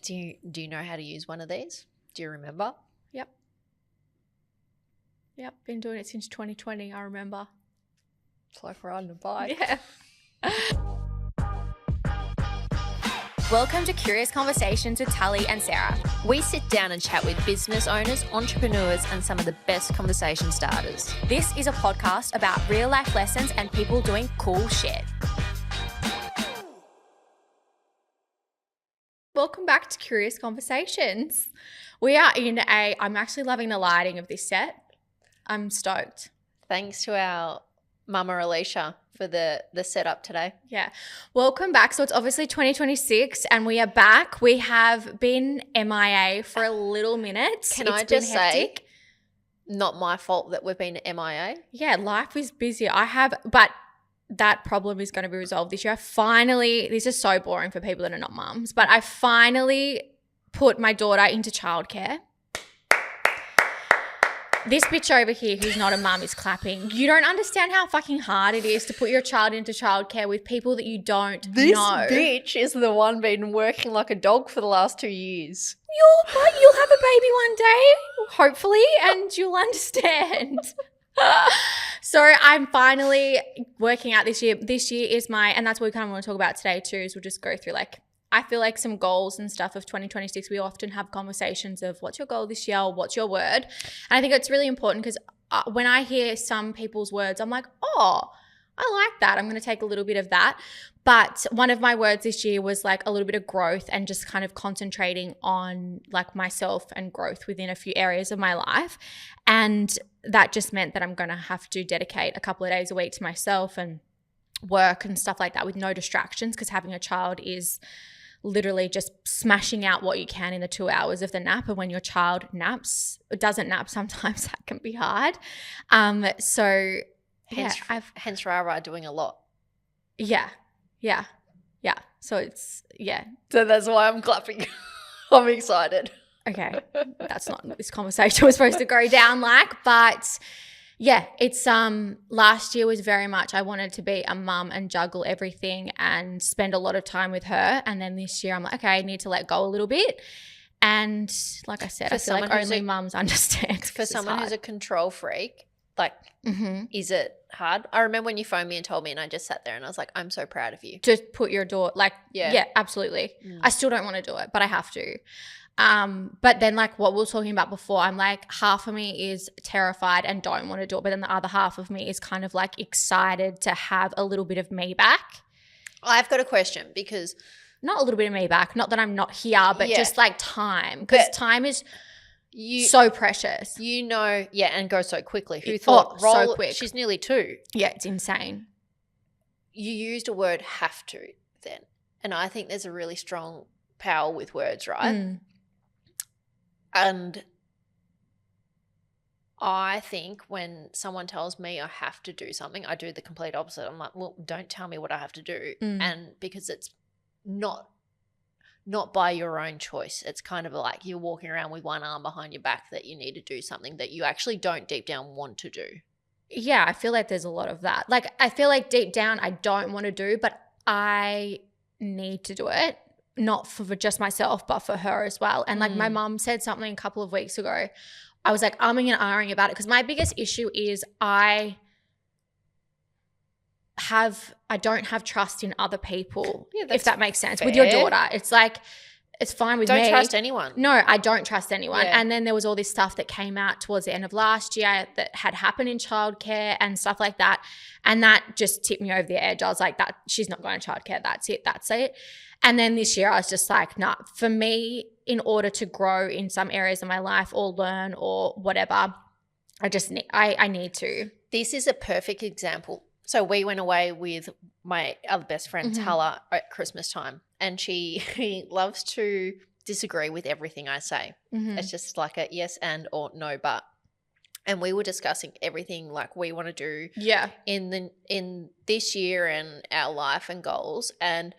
Do you know how to use one of these? Do you remember? Yep, been doing it since 2020, I remember. It's like riding a bike. Yeah. Welcome to Curious Conversations with Tully and Sarah. We sit down and chat with business owners, entrepreneurs, and some of the best conversation starters. This is a podcast about real life lessons and people doing cool shit. Welcome back to Curious Conversations. We are I'm actually loving the lighting of this set. I'm stoked. Thanks to our Mama Alicia for the setup today. Yeah. Welcome back. So it's obviously 2026 and we are back. We have been MIA for a little minute. Can I just say, not my fault that we've been MIA. Yeah, life is busy. But that problem is going to be resolved this year. This is so boring for people that are not mums, but I finally put my daughter into childcare. This bitch over here who's not a mum is clapping. You don't understand how fucking hard it is to put your child into childcare with people that you don't know. This bitch is the one been working like a dog for the last 2 years. You'll have a baby one day, hopefully, and you'll understand. So I'm finally working out this year. This year is and that's what we kind of want to talk about today too, is we'll just go through I feel like some goals and stuff of 2026. We often have conversations of what's your goal this year or what's your word. And I think it's really important because when I hear some people's words, I'm like, oh, I like that. I'm going to take a little bit of that. But one of my words this year was a little bit of growth and just kind of concentrating on myself and growth within a few areas of my life. And that just meant that I'm going to have to dedicate a couple of days a week to myself and work and stuff like that with no distractions, because having a child is literally just smashing out what you can in the 2 hours of the nap. And when your child doesn't nap, sometimes that can be hard. Hence Rara doing a lot. Yeah. So it's, yeah. So that's why I'm clapping. I'm excited. Okay. That's not what this conversation was supposed to go down but yeah, it's last year was very much I wanted to be a mum and juggle everything and spend a lot of time with her. And then this year I'm like, okay, I need to let go a little bit. And like I said, I feel like only mums understand. For someone who's a control freak, is it hard? I remember when you phoned me and told me, and I just sat there and I was like, I'm so proud of you. To put your daughter, yeah, absolutely. I still don't want to do it, but I have to. But then what we were talking about before, I'm half of me is terrified and don't want to do it, but then the other half of me is kind of excited to have a little bit of me back. I've got a question, because not a little bit of me back, not that I'm not here, but just time, because time is so precious. And goes so quickly. Who thought so quick? She's nearly 2. Yeah, it's insane. You used a word have to then, and I think there's a really strong power with words, right? And I think when someone tells me I have to do something, I do the complete opposite. I'm like, well, don't tell me what I have to do. And because it's not by your own choice. It's kind of like you're walking around with one arm behind your back that you need to do something that you actually don't deep down want to do. Yeah, I feel like there's a lot of that. I feel like deep down I don't want to do, but I need to do it. Not for just myself, but for her as well. And my mum said something a couple of weeks ago. I was umming and ahhing about it because my biggest issue is I don't have trust in other people, if that makes sense. Fair. With your daughter, it's it's fine with me. Don't trust anyone. No, I don't trust anyone. Yeah. And then there was all this stuff that came out towards the end of last year that had happened in childcare and stuff like that. And that just tipped me over the edge. I was like, that she's not going to childcare. That's it. And then this year I was just like, nah, for me, in order to grow in some areas of my life or learn or whatever, I need to. This is a perfect example. So we went away with my other best friend, Tala, at Christmas time, and she loves to disagree with everything I say. It's just like a yes and or no but. And we were discussing everything we want to do in this year and our life and goals. And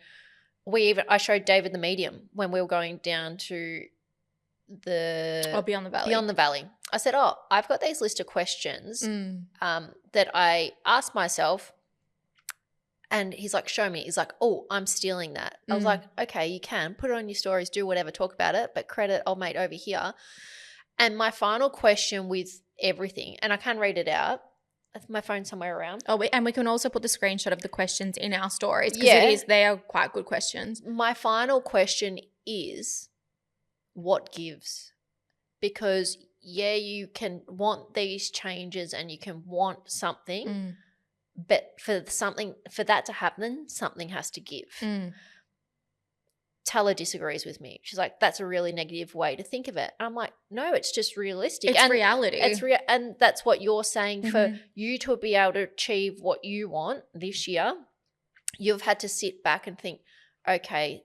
I showed David the medium when we were going down to Beyond the Valley. Beyond the Valley. I said, I've got these list of questions that I asked myself, And he's like, show me. He's like, oh, I'm stealing that. I was like, okay, you can. Put it on your stories, do whatever, talk about it, but credit old mate over here. And my final question with everything, and I can read it out. My phone's somewhere around. Oh, and we can also put the screenshot of the questions in our stories because they are quite good questions. My final question is, what gives? Because, yeah, you can want these changes and you can want something, but for that to happen, something has to give. Taylor disagrees with me. She's like, that's a really negative way to think of it. And I'm like, no, it's just realistic. It's reality. And that's what you're saying. For you to be able to achieve what you want this year, you've had to sit back and think, okay,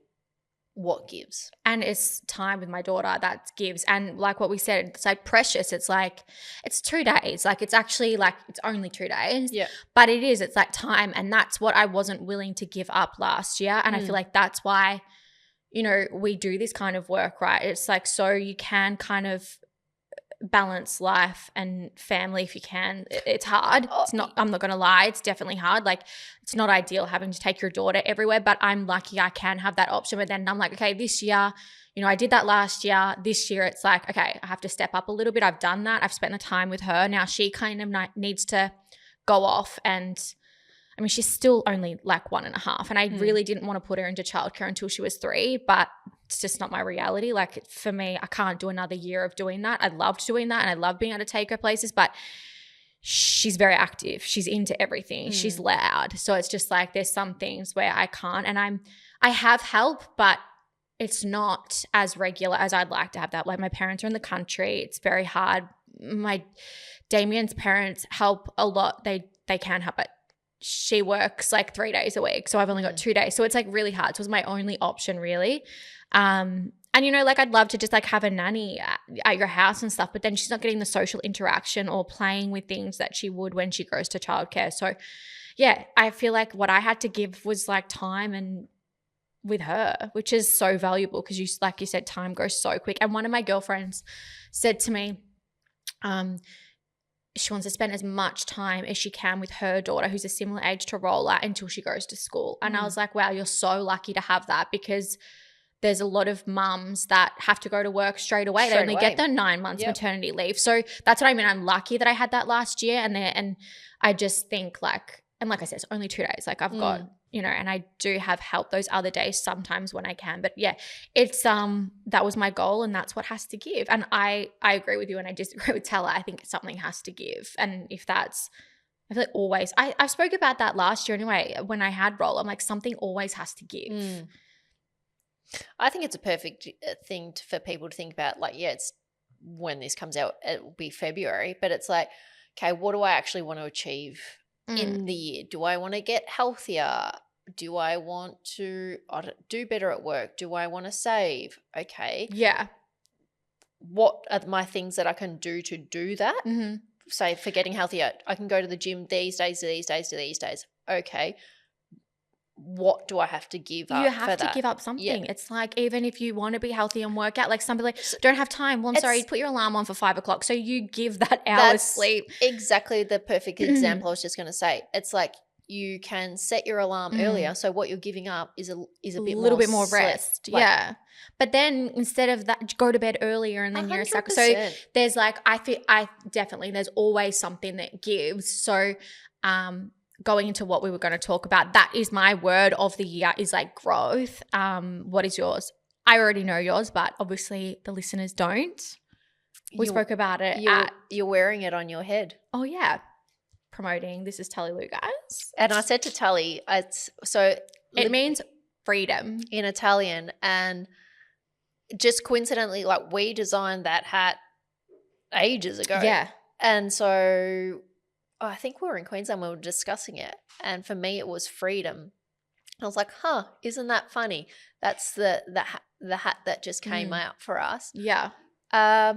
what gives? And it's time with my daughter that gives. And like what we said, it's like precious. It's like, it's 2 days. Like it's actually like, it's only 2 days. Yeah. But it's like time. And that's what I wasn't willing to give up last year. And I feel like that's why, you know, we do this kind of work, right? It's like, so you can kind of balance life and family if you can. It's hard. It's not, I'm not going to lie. It's definitely hard. Like it's not ideal having to take your daughter everywhere, but I'm lucky I can have that option. But then I'm like, okay, this year, you know, I did that last year. This year it's like, okay, I have to step up a little bit. I've done that. I've spent the time with her. Now she kind of needs to go off, and I mean, she's still only like 1.5, and I really didn't want to put her into childcare until she was 3, but it's just not my reality. Like for me, I can't do another year of doing that. I loved doing that and I love being able to take her places, but she's very active. She's into everything. She's loud. So it's just like there's some things where I can't, and I have help, but it's not as regular as I'd like to have that. Like my parents are in the country. It's very hard. My Damien's parents help a lot. They can help it. She works like 3 days a week, so I've only got 2 days. So it's like really hard. So it was my only option really. And you know, like I'd love to just like have a nanny at your house and stuff, but then she's not getting the social interaction or playing with things that she would when she goes to childcare. So yeah, I feel like what I had to give was like time and with her, which is so valuable because like you said, time goes so quick. And one of my girlfriends said to me, she wants to spend as much time as she can with her daughter, who's a similar age to Rolla, until she goes to school. And I was like, wow, you're so lucky to have that, because there's a lot of mums that have to go to work straight away. They only get their 9 months maternity leave. So that's what I mean. I'm lucky that I had that last year. And I just think like, and like I said, it's only 2 days. Like I've got, you know, and I do have help those other days sometimes when I can. But yeah, it's that was my goal, and that's what has to give. And I agree with you, and I disagree with Taylor. I think something has to give. And if that's, I feel like always, I spoke about that last year anyway when I had Roll. I'm like, something always has to give. I think it's a perfect thing for people to think about. Like, yeah, it's when this comes out, it will be February, but it's like, okay, what do I actually want to achieve in the year? Do I want to get healthier? Do I want to do better at work? Do I want to save? Okay. Yeah. What are my things that I can do to do that? Say for getting healthier, I can go to the gym these days, to these days, to these days. Okay. What do I have to give up? You have to give up something. Yeah. It's like, even if you want to be healthy and work out, like some people like, don't have time. Well, I'm sorry, put your alarm on for 5 o'clock. So you give that hour of sleep. Exactly the perfect example I was just going to say. It's like you can set your alarm earlier. So what you're giving up is a little bit more rest. Like, yeah. But then instead of that, go to bed earlier and then 100%. You're stuck. So there's like, there's always something that gives. So, going into what we were going to talk about, that is my word of the year, is like growth. What is yours? I already know yours, but obviously the listeners don't. We spoke about it. You're wearing it on your head. Oh yeah. Promoting. This is Tully Lou, guys. And I said to Tully, it means freedom in Italian. And just coincidentally, like we designed that hat ages ago. Yeah. And so I think we were in Queensland when we were discussing it, and for me it was freedom. I was like, isn't that funny? That's the hat that just came out for us. Yeah. Yeah,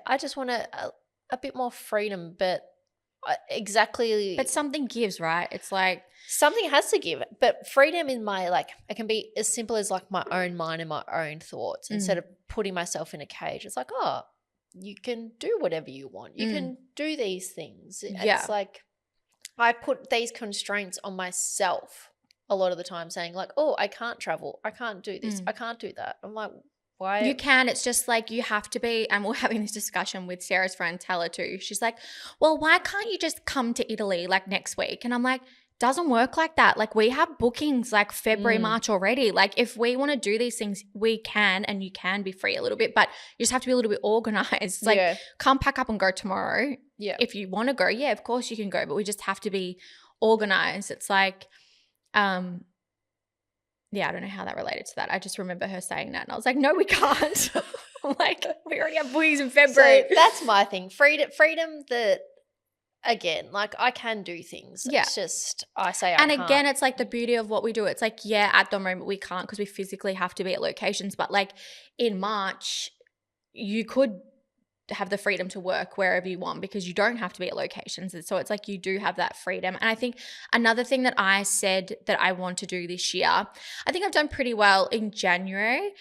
I just want a bit more freedom, but exactly. But something gives, right? It's like something has to give. But freedom in my, like, it can be as simple as like my own mind and my own thoughts instead of putting myself in a cage. It's like, you can do whatever you want. You can do these things. It's like, I put these constraints on myself a lot of the time, saying like, oh, I can't travel. I can't do this. I can't do that. I'm like, why? You can. It's just like you have to be, and we're having this discussion with Sarah's friend Tella too. She's like, well, why can't you just come to Italy like next week? And I'm like, doesn't work like that. Like we have bookings like February, March already. Like if we want to do these things, we can, and you can be free a little bit, but you just have to be a little bit organized. It's like come pack up and go tomorrow. Yeah. If you want to go, yeah, of course you can go, but we just have to be organized. It's like, yeah, I don't know how that related to that. I just remember her saying that and I was like, no, we can't. I'm like, we already have bookings in February. So that's my thing. Freedom that, again, like I can do things. Yeah. It's just I say I can't. And again, it's like the beauty of what we do. It's like, yeah, at the moment we can't because we physically have to be at locations. But like in March, you could have the freedom to work wherever you want because you don't have to be at locations. And so it's like you do have that freedom. And I think another thing that I said that I want to do this year, I think I've done pretty well in January.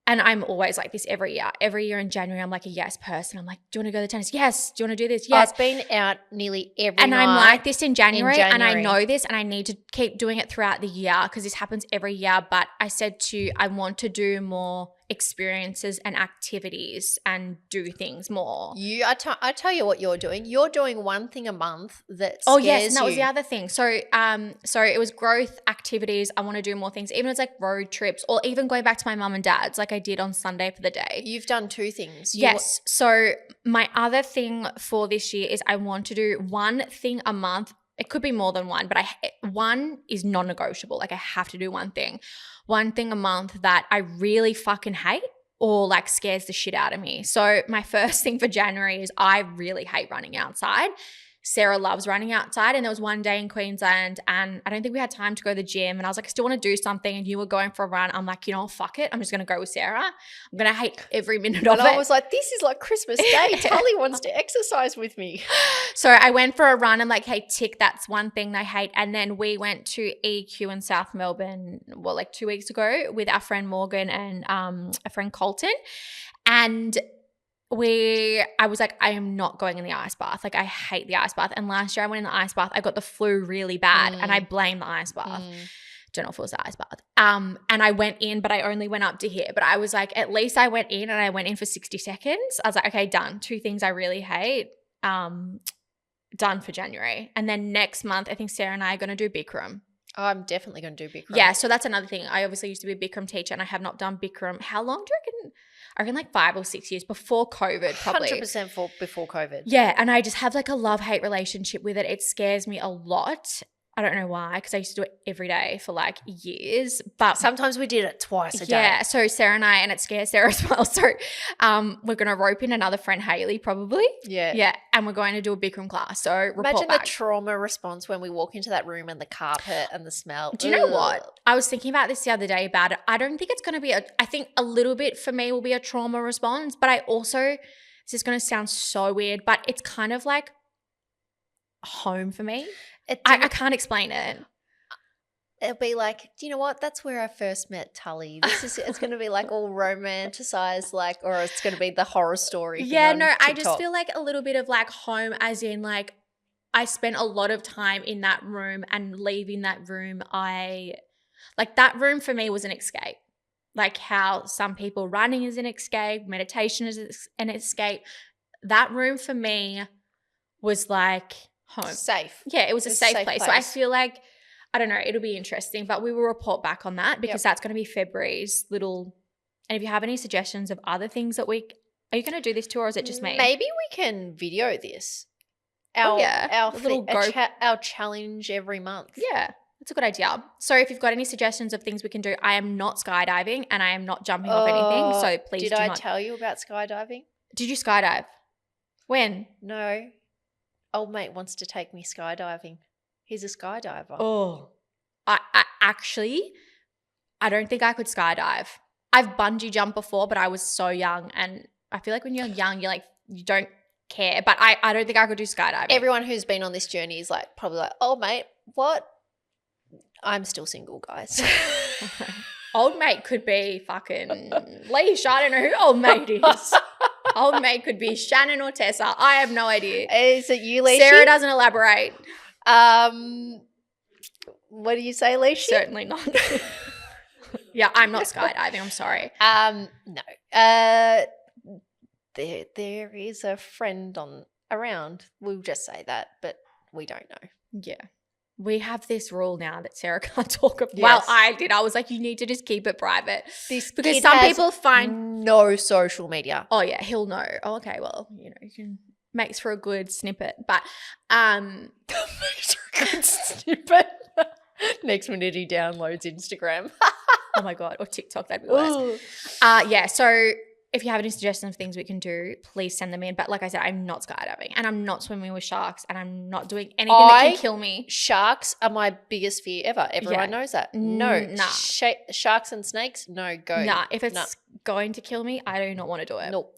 And I'm always like this every year. Every year in January, I'm like a yes person. I'm like, do you want to go to tennis? Yes. Do you want to do this? Yes. I've been out nearly every and night. I'm like this in January, and I know this, and I need to keep doing it throughout the year because this happens every year. But I said to you, I want to do more experiences and activities and do things more. I tell you what you're doing. You're doing one thing a month that scares and that you. was the other thing. So it was growth activities. I want to do more things, even if it's like road trips or even going back to my mum and dad's like I did on Sunday for the day. You've done two things. Yes. So my other thing for this year is I want to do one thing a month. It could be more than one, but one is non-negotiable. Like I have to do one thing a month that I really fucking hate or like scares the shit out of me. So my first thing for January is I really hate running outside. Sarah loves running outside, and there was one day in Queensland and I don't think we had time to go to the gym, and I was like, I still want to do something, and you were going for a run. I'm like, you know, fuck it. I'm just going to go with Sarah. I'm going to hate every minute of it. And I was like, this is like Christmas Day. Tully wants to exercise with me. So I went for a run and like, hey, tick, that's one thing I hate. And then we went to EQ in South Melbourne, like 2 weeks ago with our friend Morgan and a friend Colton. And I was like, I am not going in the ice bath. Like I hate the ice bath. And last year I went in the ice bath. I got the flu really bad and I blame the ice bath. Don't know if it was the ice bath. And I went in, but I only went up to here. But I was like, at least I went in and I went in for 60 seconds. I was like, okay, done. Two things I really hate. Done for January. And then next month, I think Sarah and I are going to do Bikram. Oh, I'm definitely going to do Bikram. Yeah, so that's another thing. I obviously used to be a Bikram teacher and I have not done Bikram. How long do you reckon? I reckon like 5 or 6 years before COVID probably. 100% before COVID. Yeah, and I just have like a love-hate relationship with it. It scares me a lot. I don't know why, because I used to do it every day for like years. But sometimes we did it twice a day. Yeah, so Sarah and I, and it scares Sarah as well. So we're going to rope in another friend, Hayley, probably. Yeah. Yeah, and we're going to do a Bikram class. So report imagine back. the trauma response when we walk into that room and the carpet and the smell. Do you know what? I was thinking about this the other day about it. I don't think it's going to be I think a little bit for me will be a trauma response, but I also, this is going to sound so weird, but it's kind of like home for me. I can't explain it. It'll be like, do you know what? That's where I first met Tully. It's going to be like all romanticized, like, or it's going to be the horror story. Yeah, no, I just feel like a little bit of like home, as in like I spent a lot of time in that room, and leaving that room, like that room for me was an escape. Like how some people running is an escape, meditation is an escape. That room for me was like home. Safe. Yeah, it was a safe place. So I feel like, I don't know, it'll be interesting, but we will report back on that because that's going to be February's little. And if you have any suggestions of other things that are you going to do this too, or is it just me? Maybe we can video this. Our challenge every month. Yeah, that's a good idea. So if you've got any suggestions of things we can do, I am not skydiving and I am not jumping off anything. So please Did I tell you about skydiving? Did you skydive? When? No. Old mate wants to take me skydiving. He's a skydiver. Oh, I actually, I don't think I could skydive. I've bungee jumped before, but I was so young, and I feel like when you're young, you're like, you don't care. But I don't think I could do skydiving. Everyone who's been on this journey is like probably like, oh mate, what? I'm still single, guys. Old mate could be fucking Leisha. I don't know who old mate is. Old mate could be Shannon or Tessa. I have no idea. Is it you, Leisha? Sarah doesn't elaborate. What do you say, Leisha? Certainly not. Yeah, I'm not skydiving. I'm sorry. No. There is a friend around. We'll just say that, but we don't know. Yeah. We have this rule now that Sarah can't talk about. Yes. Well, I did. I was like, you need to just keep it private. This because kid some has people find no social media. Oh yeah, he'll know. Oh, okay, well, you can makes for a good snippet. But Makes for a good snippet. Next minute he downloads Instagram. Oh my God, or TikTok, that'd be worse. Yeah, so if you have any suggestions of things we can do, please send them in. But like I said, I'm not skydiving and I'm not swimming with sharks and I'm not doing anything that can kill me. Sharks are my biggest fear ever. Everyone knows that. No. Nah. Sharks and snakes, no, go. Nah, if it's going to kill me, I do not want to do it. Nope.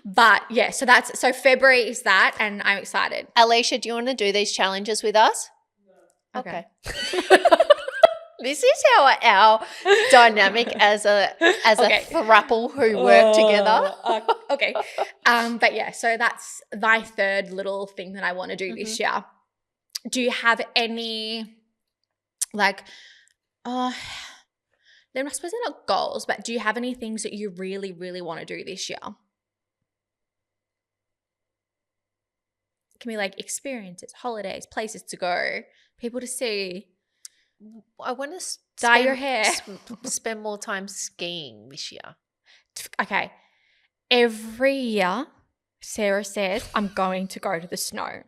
But yeah, so February is that and I'm excited. Alicia, do you want to do these challenges with us? No. Okay. This is our dynamic as a throuple who work together. Okay. But yeah, so that's my third little thing that I want to do this year. Do you have any I suppose they're not goals, but do you have any things that you really, really want to do this year? It can be like experiences, holidays, places to go, people to see. I want to dye your hair. Spend more time skiing this year. Okay. Every year, Sarah says, I'm going to go to the snow.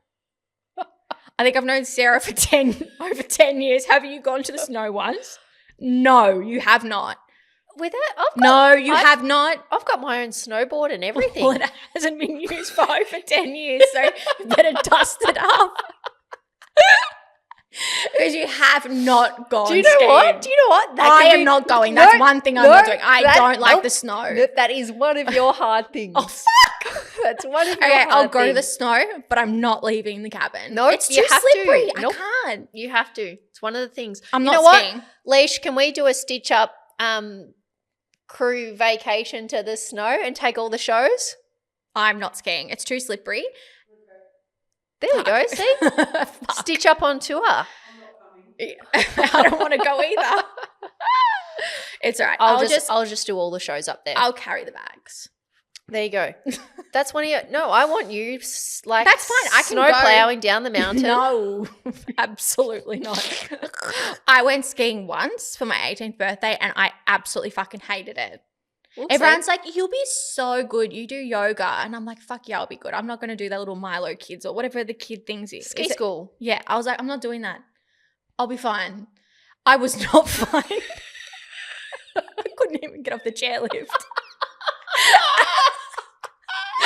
I think I've known Sarah for over 10 years. Have you gone to the snow once? No, you have not. You have not. I've got my own snowboard and everything. Well, it hasn't been used for over 10 years, so you better dust it up. Because you have not gone skiing. Do you know what? I am not going. That's one thing I'm not doing. I don't like the snow. That is one of your hard things. Oh, fuck. That's one of your hard things. I'll go to the snow, but I'm not leaving the cabin. No, it's too slippery. I can't. You have to. It's one of the things. I'm not skiing. Leish, can we do a stitch up crew vacation to the snow and take all the shows? I'm not skiing. It's too slippery. There we go. See? Stitch up on tour. I don't want to go either. It's all right. I'll just do all the shows up there. I'll carry the bags. There you go. That's one of your. No, I want you that's fine. I can snow plowing down the mountain. No, absolutely not. I went skiing once for my 18th birthday and I absolutely fucking hated it. Whoopsie. Everyone's like, you'll be so good. You do yoga. And I'm like, fuck yeah, I'll be good. I'm not going to do that little Milo kids or whatever the kid things is. Ski school. Yeah. I was like, I'm not doing that. I'll be fine. I was not fine. I couldn't even get off the chairlift.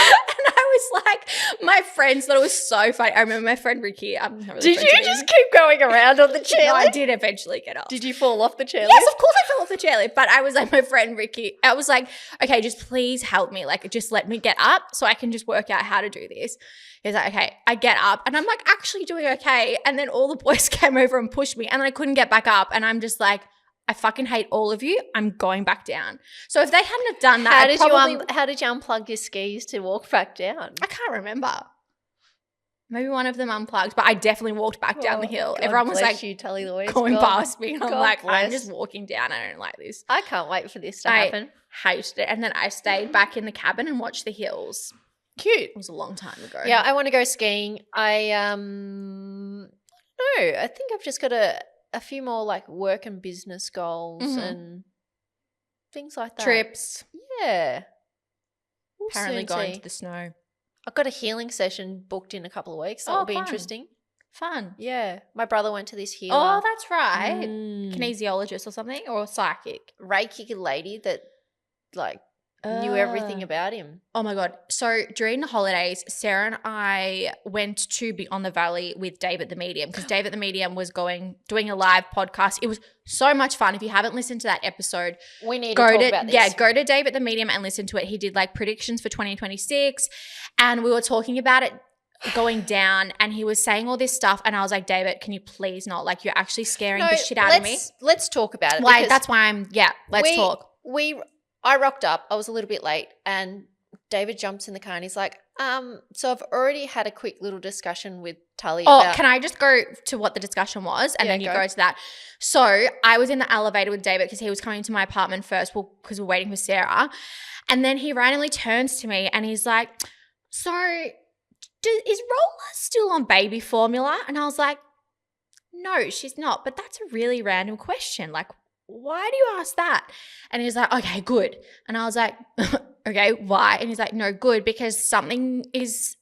And I was like, my friends thought it was so funny. I remember my friend Ricky. I'm not really Did you just keep going around on the chairlift? No, I did eventually get off. Did you fall off the chairlift? Yes, of course I fell off the chairlift. But I was like, my friend Ricky, I was like, okay, just please help me. Like, just let me get up so I can just work out how to do this. He's like, okay, I get up and I'm like actually doing okay. And then all the boys came over and pushed me and then I couldn't get back up. And I'm just like, I fucking hate all of you. I'm going back down. So if they hadn't have done that, how did you unplug your skis to walk back down? I can't remember. Maybe one of them unplugged, but I definitely walked back down the hill. God Everyone was like going past me. And I'm like, I'm just walking down. I don't like this. I can't wait for this to happen. I hated it. And then I stayed back in the cabin and watched the hills. Cute. It was a long time ago. Yeah, I want to go skiing. I think I've just got a few more like work and business goals and things like that. Trips. Yeah. Apparently going to the snow. I've got a healing session booked in a couple of weeks. That'll be interesting. Fun. Yeah. My brother went to this healer. Oh, that's right. Kinesiologist or something, or psychic. Reiki lady that like knew everything about him. Oh my God. So during the holidays, Sarah and I went to Beyond the Valley with David the Medium because David the Medium was doing a live podcast. It was so much fun. If you haven't listened to that episode, we need to talk about this. Yeah, go to David the Medium and listen to it. He did like predictions for 2026 and we were talking about it going down and he was saying all this stuff and I was like, David, can you please not? Like you're actually scaring the shit out of me. Let's talk about it. Like that's why let's talk. I rocked up. I was a little bit late and David jumps in the car and he's like, so I've already had a quick little discussion with Tully Oh, about. can I just go to what the discussion was and Yeah, then you go. go to that? So I was in the elevator with David because he was coming to my apartment first because we're waiting for Sarah. And then he randomly turns to me and he's like, so is Rolla still on baby formula? And I was like, no, she's not. But that's a really random question. Like, why do you ask that? And he's like, okay, good. And I was like, okay, why? And he's like, no, good, because something is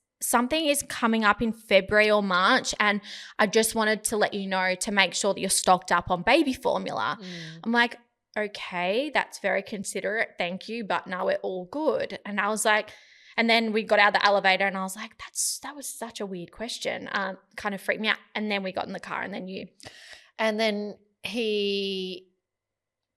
coming up in February or March, and I just wanted to let you know to make sure that you're stocked up on baby formula. I'm like, okay, that's very considerate, thank you, but no, we're all good. And I was like, and then we got out of the elevator and I was like, that was such a weird question. Kind of freaked me out. And then we got in the car and then you. And then I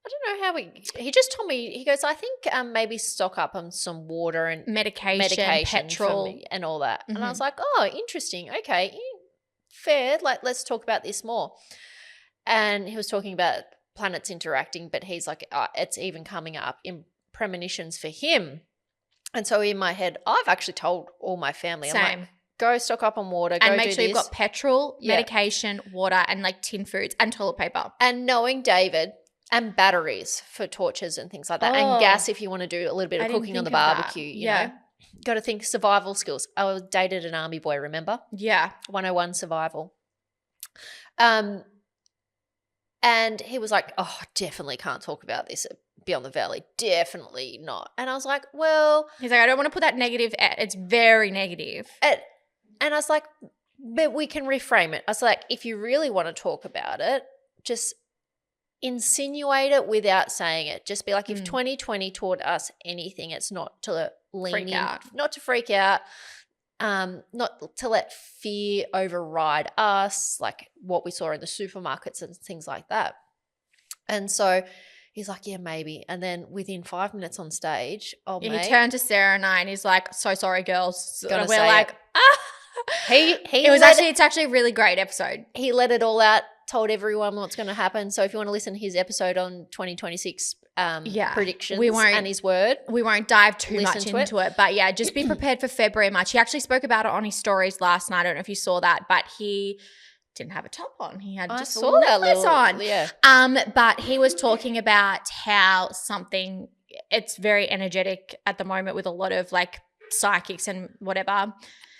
don't know how he just told me, he goes, I think maybe stock up on some water and medication petrol and all that. And I was like, oh, interesting. Okay, fair. Like, let's talk about this more. And he was talking about planets interacting, but he's like, it's even coming up in premonitions for him. And so in my head, I've actually told all my family, Same. I'm like, go stock up on water, and go make do sure you've this. got petrol, medication, water, and like tin foods and toilet paper. And knowing David, and batteries for torches and things like that, and gas if you want to do a little bit of cooking on the barbecue. You know, got to think survival skills. I dated an army boy, remember? Yeah, 101 survival. And he was like, "Oh, definitely can't talk about this Beyond the Valley. Definitely not." And I was like, "Well," he's like, "I don't want to put that negative. It's very negative." And I was like, "But we can reframe it." I was like, "If you really want to talk about it, just insinuate it without saying it. Just be like, if 2020 taught us anything, it's not to lean in, not to freak out, not to let fear override us, like what we saw in the supermarkets and things like that." And so he's like, "Yeah, maybe." And then within 5 minutes on stage, he turned to Sarah and I and he's like, "So sorry, girls." And we're like, It's actually a really great episode. He let it all out, told everyone what's going to happen. So if you want to listen to his episode on 2026 predictions and his word. We won't dive too much into it. But yeah, just be prepared for February and March. He actually spoke about it on his stories last night. I don't know if you saw that, but he didn't have a top on. He had just a necklace on. Yeah. But he was talking about how it's very energetic at the moment with a lot of like psychics and whatever.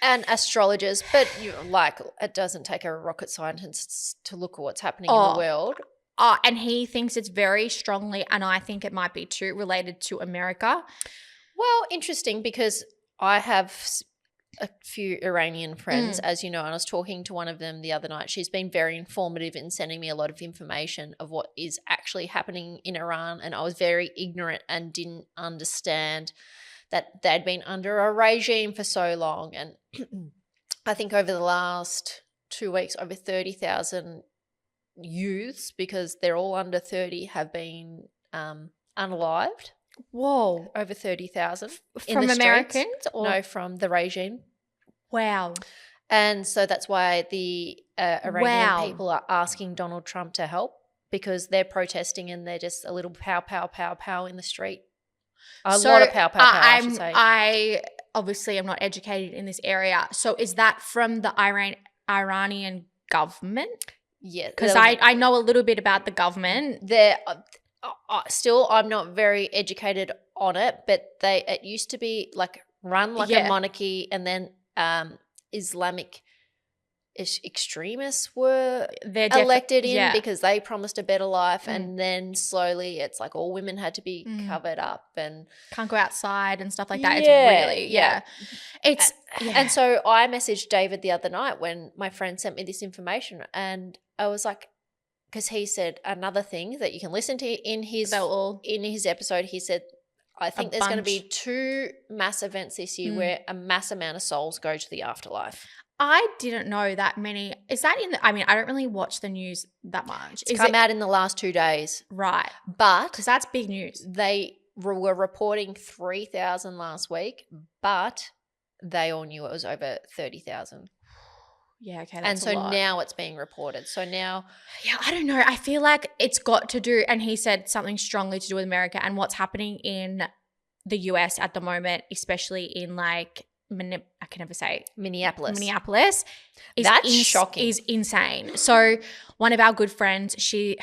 And astrologers, but it doesn't take a rocket scientist to look at what's happening in the world. And he thinks it's very strongly, and I think it might be too, related to America. Well, interesting, because I have a few Iranian friends, as you know, and I was talking to one of them the other night. She's been very informative in sending me a lot of information of what is actually happening in Iran, and I was very ignorant and didn't understand that they'd been under a regime for so long. And I think over the last 2 weeks, over 30,000 youths, because they're all under 30, have been unalived. Whoa. Over 30,000. From Americans? No, from the regime. Wow. And so that's why the Iranian people are asking Donald Trump to help, because they're protesting and they're just a little pow, pow, pow, pow in the street. A lot of pow, pow, pow, I should say. I obviously am not educated in this area. So is that from the Iranian government? Yeah. Because I know a little bit about the government. Still, I'm not very educated on it, but it used to be run like a monarchy, and then Islamic extremists were elected in because they promised a better life, and then slowly it's like all women had to be covered up and can't go outside and stuff like that. It's really it's and so I messaged David the other night when my friend sent me this information, and I was like, because he said another thing that you can listen to in his episode. He said, I think there's going to be 2 mass events this year where a mass amount of souls go to the afterlife. I didn't know that many. Is that I don't really watch the news that much. It's come out in the last 2 days. Right. But because that's big news. They were reporting 3,000 last week, but they all knew it was over 30,000. Yeah, okay, that's a lot. Now it's being reported. So now... Yeah, I don't know. I feel like it's got to do, and he said something strongly to do with America and what's happening in the US at the moment, especially in like I can never say Minneapolis. That's shocking. Is insane. So one of our good friends, she's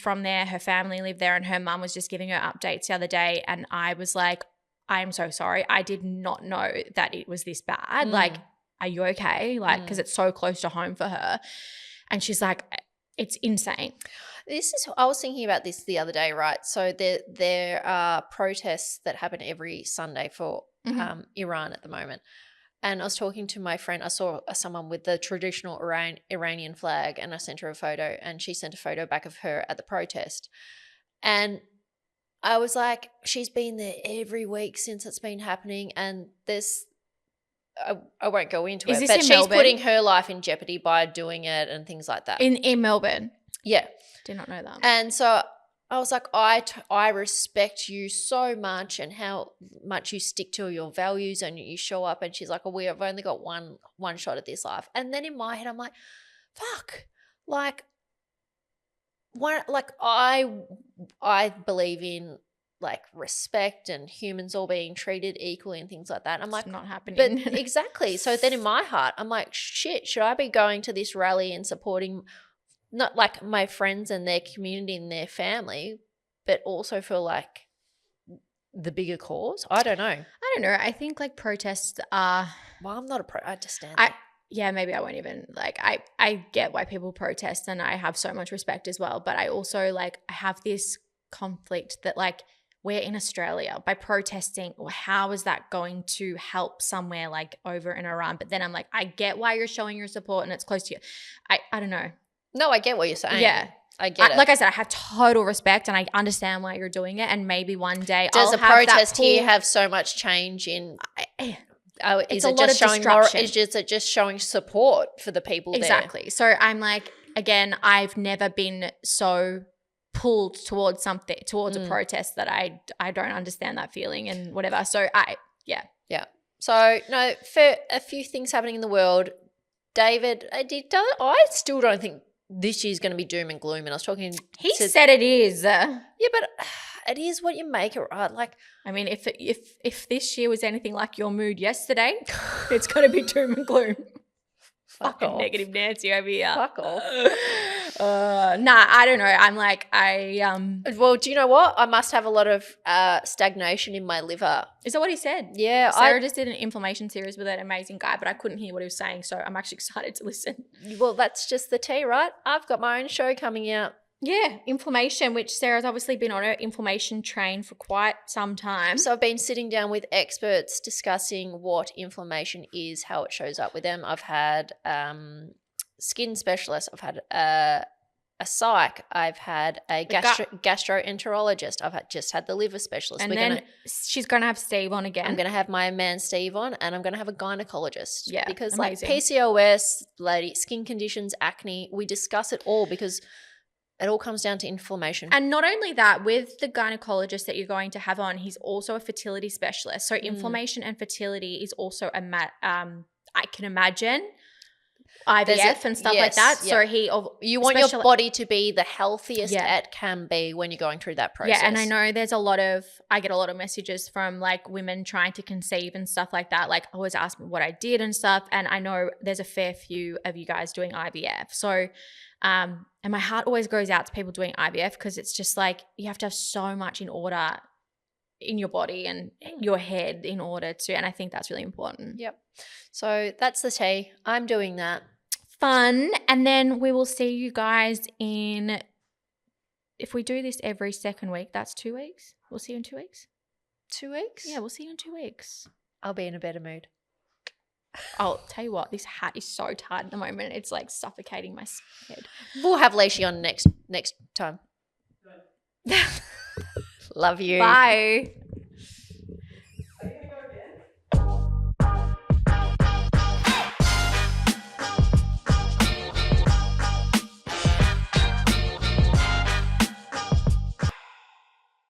from there. Her family live there, and her mum was just giving her updates the other day, and I was like, I am so sorry. I did not know that it was this bad. Like, are you okay? Like, because it's so close to home for her. And she's like, it's insane. I was thinking about this the other day, right? So there are protests that happen every Sunday for Iran at the moment. And I was talking to my friend. I saw someone with the traditional Iranian flag, and I sent her a photo, and she sent a photo back of her at the protest. And I was like, she's been there every week since it's been happening, and this I won't go into it, but she's putting her life in jeopardy by doing it and things like that. In Melbourne? Yeah. Did not know that. And so I was like, I respect you so much and how much you stick to your values and you show up. And she's like, oh, we have only got one shot at this life. And then in my head, I'm like, fuck, like I believe in like respect and humans all being treated equally and things like that. I'm like, it's not happening. But exactly. So then in my heart, I'm like, shit, should I be going to this rally and supporting not like my friends and their community and their family, but also for like the bigger cause? I don't know. I think like protests are. Well, I'm not I understand. Yeah, maybe I won't even like. I get why people protest, and I have so much respect as well. But I also like I have this conflict that like we're in Australia by protesting. How is that going to help somewhere like over in Iran? But then I'm like, I get why you're showing your support and it's close to you. I don't know. No, I get what you're saying. Yeah. I get it. Like I said, I have total respect and I understand why you're doing it. And maybe one day does a protest here have so much change in it's a lot of destruction. Is it just showing support for the people there? Exactly. So I'm like, again, I've never been so pulled towards a protest that I don't understand that feeling and whatever. So yeah. So no, for a few things happening in the world, David, I still don't think this year's going to be doom and gloom. And I was talking. He said it is. Yeah, but it is what you make it, right? Like, I mean, if this year was anything like your mood yesterday, it's going to be doom and gloom. Fuck off. Negative Nancy over here. Fuck off. Nah, I don't know. I'm like, Well, do you know what? I must have a lot of stagnation in my liver. Is that what he said? Yeah. Sarah just did an inflammation series with that amazing guy, but I couldn't hear what he was saying, so I'm actually excited to listen. Well, that's just the tea, right? I've got my own show coming out. Yeah, inflammation, which Sarah's obviously been on her inflammation train for quite some time. So I've been sitting down with experts discussing what inflammation is, how it shows up with them. I've had skin specialists. I've had a psych. I've had a gastroenterologist. I've just had the liver specialist. And she's going to have Steve on again. I'm going to have my man Steve on, and I'm going to have a gynecologist. Yeah, because amazing. Like PCOS, skin conditions, acne, we discuss it all because it all comes down to inflammation. And not only that, with the gynecologist that you're going to have on, he's also a fertility specialist. So inflammation and fertility is also I can imagine IVF and stuff like that. Yeah. So you want your body to be the healthiest it can be when you're going through that process. Yeah, and I know I get a lot of messages from like women trying to conceive and stuff like that. Like always ask me what I did and stuff. And I know there's a fair few of you guys doing IVF. So and my heart always goes out to people doing IVF because it's just like you have to have so much in order in your body and your head in order to, and I think that's really important. Yep. So that's the tea. I'm doing that. Fun. And then we will see you guys if we do this every second week, that's 2 weeks. We'll see you in 2 weeks. 2 weeks? Yeah, we'll see you in 2 weeks. I'll be in a better mood. I'll tell you what, this hat is so tight at the moment. It's like suffocating my head. We'll have Lacey on next time. Love you. Bye.